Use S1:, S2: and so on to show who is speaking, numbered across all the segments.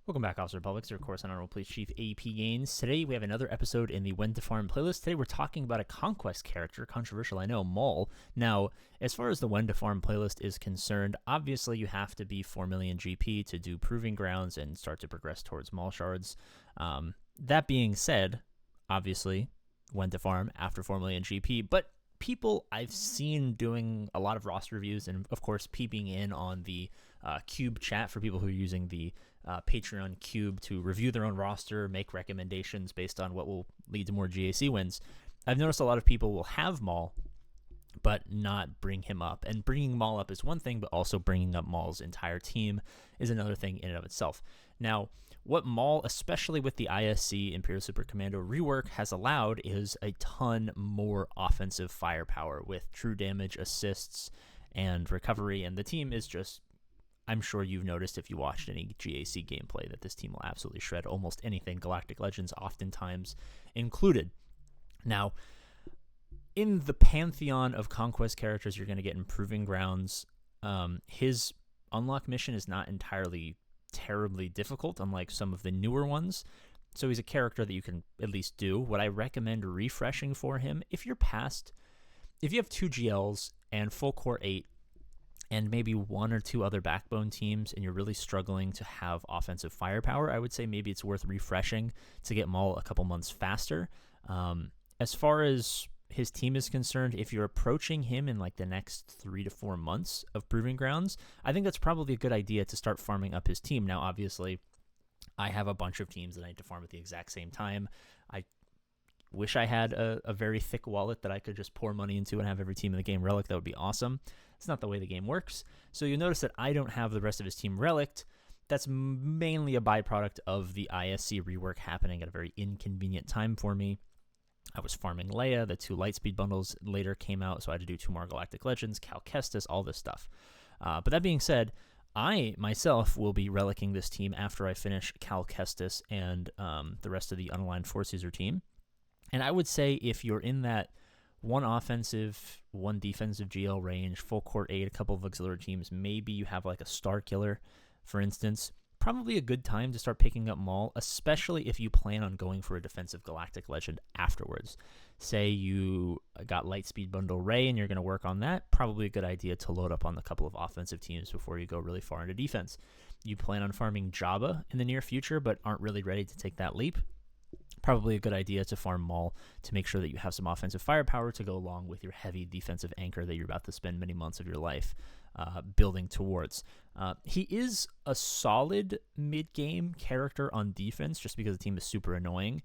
S1: Welcome back, Officer Republics, your course on Honorable Police Chief APGAINS. Today we have another episode in the When to Farm playlist. Today we're talking about a conquest character, controversial I know, Maul. Now, as far as the When to Farm playlist is concerned, obviously you have to be 4 million GP to do Proving Grounds and start to progress towards Maul Shards. That being said, obviously, When to Farm after 4 million GP, but people I've seen doing a lot of roster reviews and, of course, peeping in on the Cube chat for people who are using the Patreon Cube to review their own roster, make recommendations based on what will lead to more GAC wins. I've noticed a lot of people will have Maul, but not bring him up. And bringing Maul up is one thing, but also bringing up Maul's entire team is another thing in and of itself. Now, what Maul, especially with the ISC Imperial Super Commando rework, has allowed is a ton more offensive firepower with true damage, assists, and recovery. And the team is just, I'm sure you've noticed if you watched any GAC gameplay, that this team will absolutely shred almost anything, Galactic Legends oftentimes included. Now, in the pantheon of conquest characters you're going to get in Proving Grounds, his unlock mission is not entirely terribly difficult, unlike some of the newer ones. So he's a character that you can at least do. What I recommend refreshing for him, if you have 2 GLs and full core 8, and maybe 1 or 2 other backbone teams, and you're really struggling to have offensive firepower, I would say maybe it's worth refreshing to get Maul a couple months faster. As far as his team is concerned, if you're approaching him in like the next 3 to 4 months of Proving Grounds, I think that's probably a good idea to start farming up his team. Now, obviously, I have a bunch of teams that I need to farm at the exact same time. I wish I had a very thick wallet that I could just pour money into and have every team in the game relic. That would be awesome. It's not the way the game works. So you'll notice that I don't have the rest of his team relicked. That's mainly a byproduct of the ISC rework happening at a very inconvenient time for me. I was farming Leia, the 2 Lightspeed bundles later came out, so I had to do 2 more Galactic Legends, Cal Kestis, all this stuff. But that being said, I myself will be relicking this team after I finish Cal Kestis and the rest of the Unaligned Force User team. And I would say if you're in that 1 offensive, 1 defensive GL range, full court 8, a couple of auxiliary teams, maybe you have like a Star Killer, for instance, probably a good time to start picking up Maul, especially if you plan on going for a defensive Galactic Legend afterwards. Say you got Lightspeed Bundle Rey and you're going to work on that, probably a good idea to load up on a couple of offensive teams before you go really far into defense. You plan on farming Jabba in the near future but aren't really ready to take that leap, probably a good idea to farm Maul to make sure that you have some offensive firepower to go along with your heavy defensive anchor that you're about to spend many months of your life building towards. He is a solid mid-game character on defense just because the team is super annoying.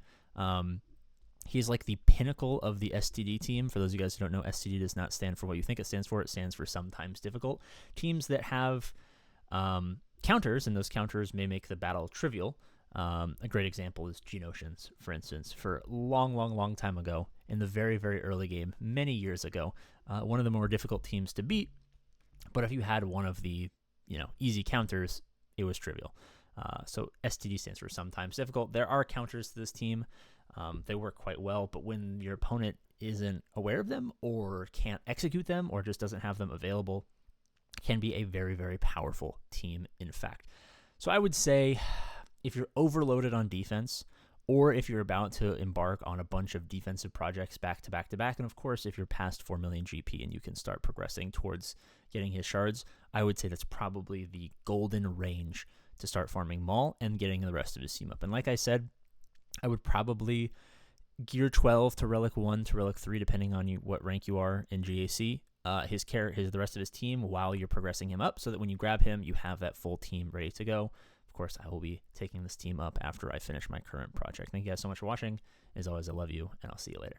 S1: He's like the pinnacle of the STD team. For those of you guys who don't know, STD does not stand for what you think it stands for. It stands for sometimes difficult. Teams that have counters, and those counters may make the battle trivial. A great example is Geonosians, for instance. For a long time ago, in the very, very early game, many years ago, one of the more difficult teams to beat. But if you had one of the, easy counters, it was trivial. So STD stands for sometimes difficult. There are counters to this team. They work quite well, but when your opponent isn't aware of them or can't execute them or just doesn't have them available, can be a very, very powerful team, in fact. So I would say, if you're overloaded on defense, or if you're about to embark on a bunch of defensive projects back to back to back, and of course, if you're past 4 million GP and you can start progressing towards getting his shards, I would say that's probably the golden range to start farming Maul and getting the rest of his team up. And like I said, I would probably gear 12 to Relic 1 to Relic 3, depending on what rank you are in GAC, the rest of his team while you're progressing him up, so that when you grab him, you have that full team ready to go. Of course, I will be taking this team up after I finish my current project. Thank you guys so much for watching. As always, I love you, and I'll see you later.